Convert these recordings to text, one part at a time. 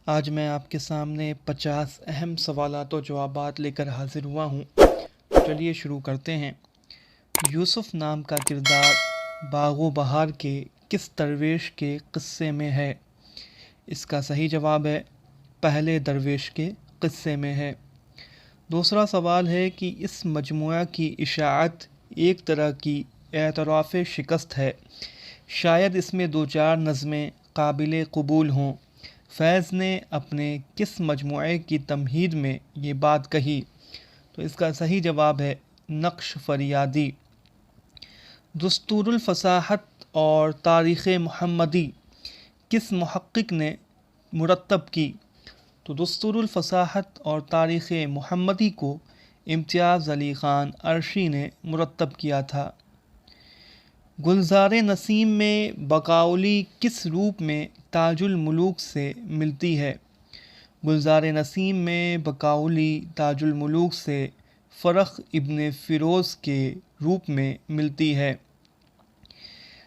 आज मैं आपके सामने 50 अहम सवालात और जवाबात लेकर हाजिर हुआ हूँ। चलिए शुरू करते हैं। यूसुफ नाम का किरदार बागो बहार के किस दरवेश के क़िस्से में है? इसका सही जवाब है पहले दरवेश के क़िस्से में है। दूसरा सवाल है कि इस मजमुआ की इशाअत एक तरह की एतराफ़ शिकस्त है। शायद इसमें दो चार नज़में काबिल कबूल हों। फैज़ ने अपने किस मजमुए की तमहीद में ये बात कही? तो इसका सही जवाब है नक्श फरियादी। दुस्तूरुल फसाहत और तारीख़ मुहम्मदी किस मुहक्किक ने मुरत्तब की? तो दुस्तूरुल फसाहत और तारीख़ मुहम्मदी को इम्तियाज़ अली ख़ान अर्शी ने मुरत्तब किया था। गुलज़ार नसीम में बकाउली किस रूप में ताजुल मुलूक से मिलती है? गुलज़ार नसीम में बकाउली ताजुल मुलूक से फ़रख इब्न फ़िरोज़ के रूप में मिलती है।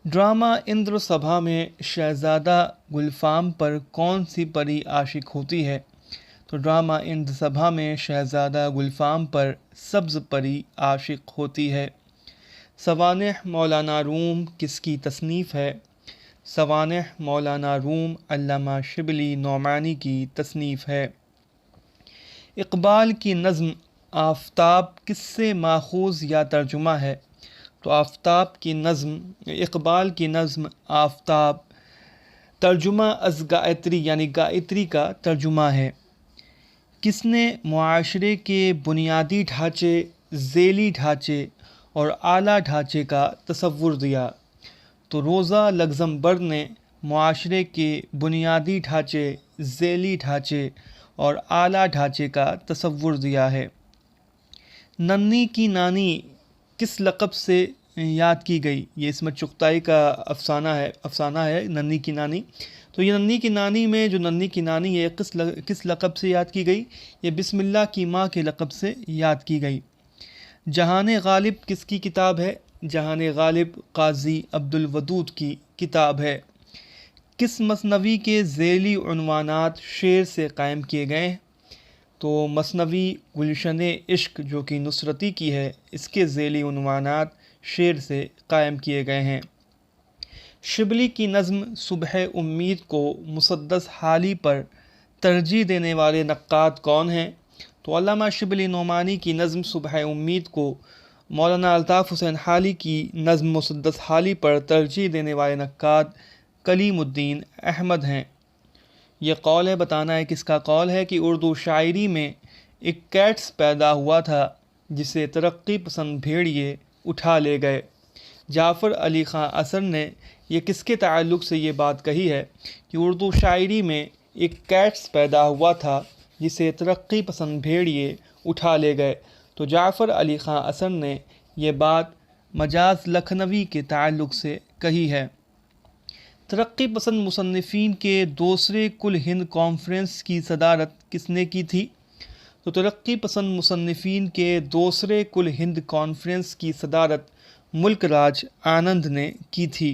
ड्रामा इंद्र सभा में शहज़ादा गुलफ़ाम पर कौन सी परी आशिक होती है? तो ड्रामा इंद्र सभा में शहज़ादा गुलफ़ाम पर सब्ज़ परी आशिक होती है। सवानिह मौलाना रूम किसकी तसनीफ़ है? सवानिह मौलाना रूम अल्लामा शिबली नौमानी की तसनीफ़ है। इक़बाल की नज़्म आफ़ताब किससे माख़ूज़ या तर्जुमा है? तो आफ़ताब की नज़्म इक़बाल की नज़्म आफ़ताब तर्जुमा अज़ गायत्री यानी गायत्री का तर्जुमा है। किसने मुआशरे के बुनियादी ढांचे, ज़ेली ढांचे और आला ढांचे का तसव्वुर दिया? तो रोज़ा लग्ज़मबर्ग ने मुआशरे के बुनियादी ढांचे, ज़ेली ढांचे और आला ढांचे का तसव्वुर दिया है। नन्ही की नानी किस लक़ब से याद की गई? ये इसमें चुग़ताई का अफ़साना है नन्ही की नानी। तो ये नन्ही की नानी में जो नन्ही की नानी है किस लक़ब से याद की गई? ये बिस्मिल्लाह की माँ के लक़ब से याद की गई। जहान गालिब किसकी किताब है? जहान गालिब क़ाज़ी अब्दुल वदूद की किताब है। किस मसनवी के ज़ेली उन्वानात शेर से कायम किए गए हैं? तो मसनवी गुलशन इश्क जो कि नुसरती की है, इसके ज़ेली उन्वानात शेर से कायम किए गए हैं। शिबली की नज़्म सुबह उम्मीद को मुसद्दस हाली पर तरजीह देने वाले नक्काद कौन हैं? तो अल्लामा शिबली नौमानी की नज़्म सुबह उम्मीद को मौलाना अल्ताफ़ हुसैन हाली की नज़्म मुसद्दस हाली पर तरजीह देने वाले नक्काद कलीमुद्दीन अहमद हैं। यह कौल है, बताना है किसका कौल है कि उर्दू शायरी में एक कैट्स पैदा हुआ था जिसे तरक्की पसंद भेड़िए उठा ले गए। जाफ़र अली ख़ां असर ने यह किसके ताल्लुक़ से ये बात कही है कि उर्दू शायरी में एक कैट्स पैदा हुआ था जिसे तरक्की पसंद भेड़िए उठा ले गए? तो जाफ़र अली ख़ां असर ने यह बात मजाज लखनवी के ताल्लुक़ से कही है। तरक्की पसंद मुसन्निफ़ीन के दूसरे कुल हिंद कॉन्फ्रेंस की सदारत किसने की थी? तो तरक्की पसंद मुसन्निफ़ीन के दूसरे कुल हिंद कॉन्फ्रेंस की सदारत मुल्क राज आनंद ने की थी।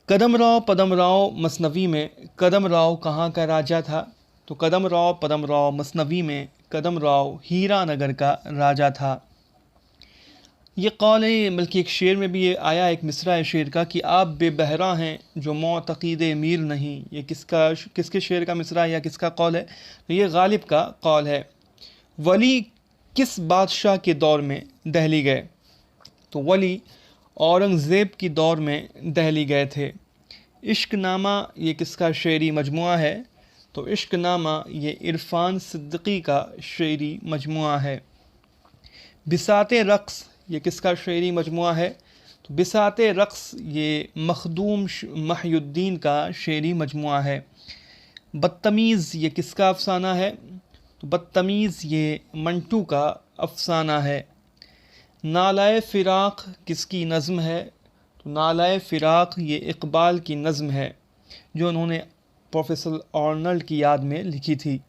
कदमराव पदमराव मसनवी में कदमराव कहाँ का राजा था? तो कदमराव पदमराव मसनवी में कदमराव हीरानगर का राजा था। ये कौल है, बल्कि एक शेर में भी ये आया, एक मिसरा है शेर का कि आप बेबहरा हैं जो मोतक़ीद मीर नहीं। ये किसके शेर का मिसरा है या किसका कौल है? तो ये गालिब का कौल है। वली किस बादशाह के दौर में दहली गए? तो वली औरंगज़ेब की दौर में दहली गए थे। इश्क़नामा ये किसका शेरी मजमुआ है? तो इश्क़नामा ये इरफ़ान सिद्दीक़ी का शेरी मजमुआ है। बिसाते रक़्स ये किसका शेरी मजमुआ है? तो बिसाते रक़्स ये मखदूम महिउद्दीन का शेरी मजमुआ है। बदतमीज़ ये किसका अफ़साना है? तो बदतमीज़ ये मंटू का अफ़साना है। नालाए फ़िराक़ किसकी नज़्म है? तो नालाए फ़िराक़ ये इक़बाल की नज़्म है जो उन्होंने प्रोफेसर आर्नल्ड की याद में लिखी थी।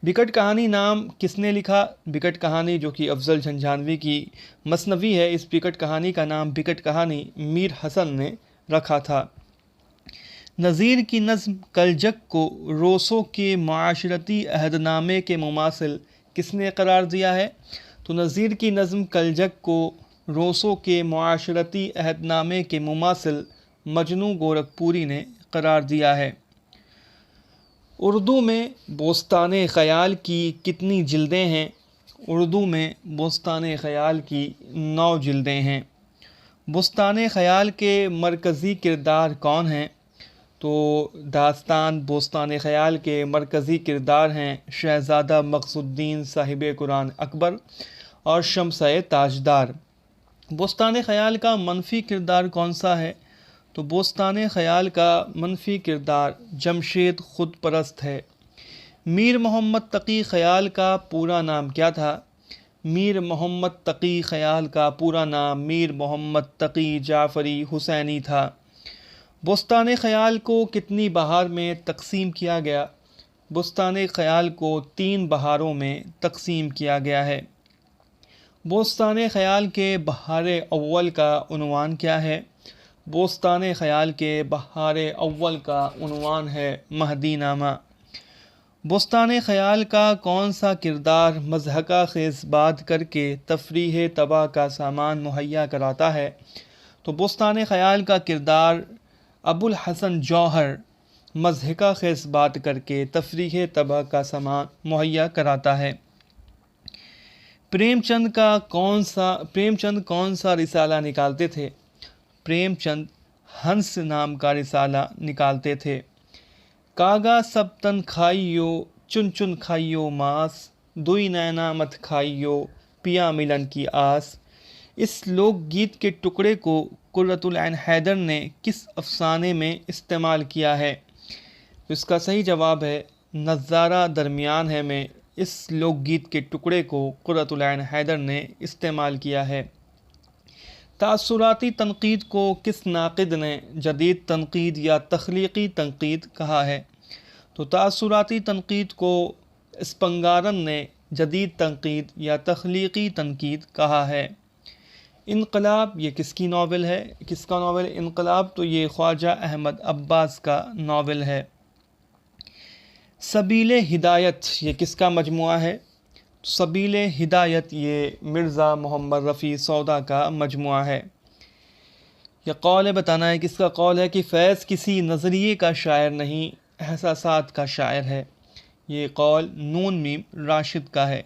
बिकट कहानी नाम किसने लिखा? बिकट कहानी जो कि अफ़ज़ल झंझानवी की मसनवी है, इस बिकट कहानी का नाम बिकट कहानी मीर हसन ने रखा था। नज़ीर की नज़्म कलजक को रोसो के माशरती अहदनामे के मुमासिल किसने करार दिया है? तो नज़ीर की नज़्म कलजक को रोसो के माशरती अहदनामे के मुमासिल मजनू गोरखपुरी ने करार दिया है। उर्दू में बोस्तान ख़याल की कितनी जिल्दें हैं? उर्दू में बोस्तान ख़याल की 9 जिल्दें हैं। बोस्तान ख़याल के मरकज़ी किरदार कौन हैं? तो दास्तान बोस्तान ख़याल के मरकज़ी किरदार हैं शहज़ादा मक़सूदुद्दीन साहिब कुरान अकबर और शम्स-ए ताजदार। बोस्तान ख़याल का मनफ़ी किरदार कौन सा है? तो बोस्तान ख़याल का मनफ़ी किरदार जमशेद ख़ुद परस्त है। मीर मोहम्मद तक़ी ख़याल का पूरा नाम क्या था? मीर मोहम्मद तक़ी ख़याल का पूरा नाम मीर मोहम्मद तक़ी जाफ़री हुसैनी था। बोस्तान ख़याल को कितनी बहार में तक़सीम किया गया? बोस्तान ख़याल को 3 बहारों में तक़सीम किया गया है। बोस्तान ख़याल के बहार अव्वल का उन्वान क्या है? बोस्तान ख़याल के बहार अव्वल का उन्वान है महदीनामा। बोस्तान ख़याल का कौन सा किरदार मज़हका ख़ेज़ बात करके तफरीह तबाह का सामान मुहैया कराता है? तो बोस्तान ख़याल का किरदार अबुल हसन जौहर मज़हका ख़ेज़ बात करके तफरीह तबाह का सामान मुहैया कराता है। प्रेमचंद कौन सा रिसाला निकालते थे? प्रेमचंद हंस नाम का रिसाला निकालते थे। कागा सब तन खाइयो चुन चुन खाइयो मास, दुई नैना मत खाइयो पिया मिलन की आस। इस लोकगीत के टुकड़े को कुर्रतुल ऐन हैदर ने किस अफसाने में इस्तेमाल किया है? तो इसका सही जवाब है नज़ारा दरमियान है में इस लोकगीत के टुकड़े को कुर्रतुल ऐन हैदर ने इस्तेमाल किया है। तासुराती तनक़ीद को किस नाक़िद ने जदीद तनक़ीद या तख्लीक़ी तनक़ीद कहा है? तो तासुराती तनक़ीद को स्पंगारन ने जदीद तनक़ीद या तख्लीक़ी तनक़ीद कहा है। इनक़लाब ये किसकी नावल है? किसका नावल इनक़लाब? तो ये ख्वाजा अहमद अब्बास का नावल है। सबीले हिदायत ये किसका मजमुआ है? सबीले हिदायत ये मिर्ज़ा मोहम्मद रफ़ी सौदा का मजमुआ है। यह कौल बताना है किसका कौल है कि फ़ैज़ किसी नज़रिए का शायर नहीं एहसासात का शायर है। ये कौल नून मीम राशिद का है।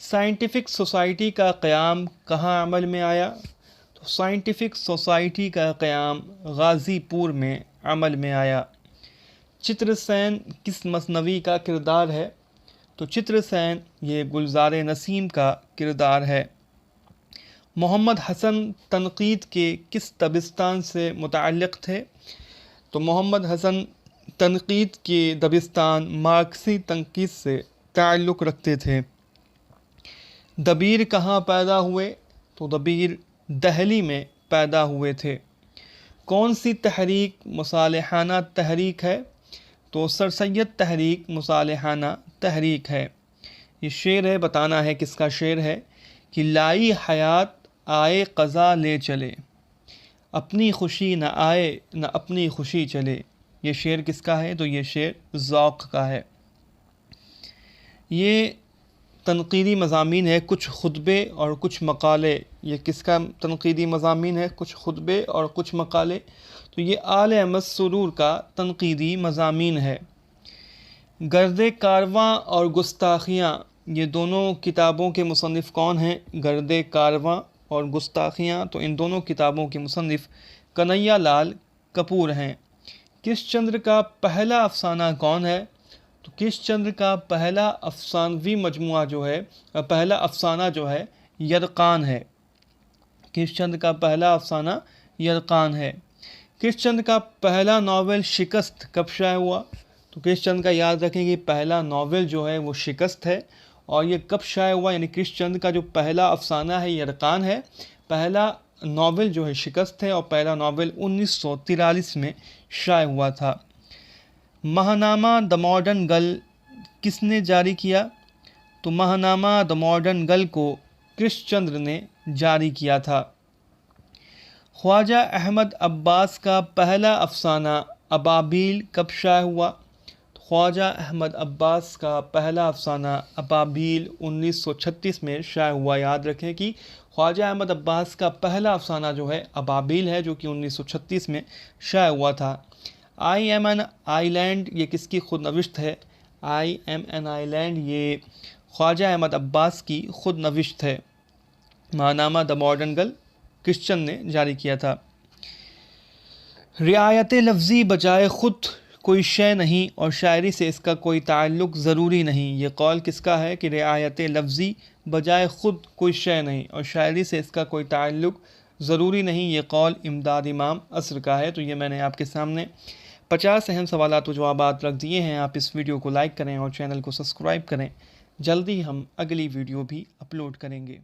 साइंटिफ़िक सोसाइटी का क़याम कहाँ अमल में आया? तो साइंटिफ़िक सोसाइटी का क़याम गाज़ीपुर में अमल में आया। चित्रसेन किस मसनवी का किरदार है? तो चित्रसेन ये गुलज़ार नसीम का किरदार है। मोहम्मद हसन तनक़ीद के किस दबिस्तान से मुतअल्लिक़ थे? तो मोहम्मद हसन तनक़ीद के दबिस्तान मार्क्सी तनक़ीद से ताल्लुक़ रखते थे। दबीर कहाँ पैदा हुए? तो दबीर दहली में पैदा हुए थे। कौन सी तहरीक मुसालिहाना तहरीक है? तो सर सैयद तहरीक मुसालिहाना तहरीक है। ये शेर है बताना है किसका शेर है कि लाई हयात आए क़ज़ा ले चले, अपनी खुशी न आए न अपनी खुशी चले। ये शेर किसका है? तो ये शेर ज़ौक़ का है। ये तनक़ीदी मज़ामीन है, कुछ खुतबे और कुछ मक़ाले। ये किसका तनक़ीदी मज़ामीन है? कुछ खुतबे और कुछ मक़ाले। तो ये आले अहमद सुरूर का तनक़ीदी मज़ामीन है। गर्दे कारवां और गुस्ताखियाँ ये दोनों किताबों के मुसन्निफ़ कौन हैं? गर्दे कारवां और गुस्ताखियाँ तो इन दोनों किताबों के मुसन्निफ़ कन्हैया लाल कपूर हैं। किशचंद्र का पहला अफसाना कौन है? तो किशचंद्र का पहला अफसानवी मजमुआ जो है, पहला अफसाना जो है यरकान है। किशचंद्र का पहला अफसाना यरकान है। किशचंद्र का पहला नावल शिकस्त कब शाया हुआ? तो किशचंद्र का याद रखें कि पहला नावल जो है वो शिकस्त है और ये कब शाया हुआ, यानी किशचंद्र का जो पहला अफसाना है यरकान है, पहला नावल जो है शिकस्त है और पहला नावल 1943 में शाया हुआ था। महानामा द मॉडर्न गर्ल किसने जारी किया? तो महानामा द मॉडर्न गर्ल को किशचंद्र ने जारी किया था। ख्वाजा अहमद अब्बास का पहला अफसाना अबाबील कब शाया हुआ? ख्वाजा अहमद अब्बास का पहला अफसाना अबाबील 1936 में शाया हुआ। याद रखें कि ख्वाजा अहमद अब्बास का पहला अफसाना जो है अबाबील है, जो कि 1936 में शाया हुआ था। आई एम एन आइलैंड ये किसकी खुद नविश्त है? आई एम एन आइलैंड ये ख्वाजा अहमद अब्बास की खुद नविश्त है। माहनामा द मॉडर्न गर्ल क्रिश्चियन ने जारी किया था। रियायत लफ्ज़ी बजाय ख़ुद कोई शय नहीं और शायरी से इसका कोई ताल्लुक़ ज़रूरी नहीं। ये कौल किसका है कि रियायत लफ्ज़ी बजाय ख़ुद कोई शय नहीं और शायरी से इसका कोई ताल्लुक़ ज़रूरी नहीं। ये कौल इमदाद इमाम असर का है। तो ये मैंने आपके सामने 50 अहम सवालात व जवाबात रख दिए हैं। आप इस वीडियो को लाइक करें और चैनल को सब्सक्राइब करें। जल्दी हम अगली वीडियो भी अपलोड करेंगे।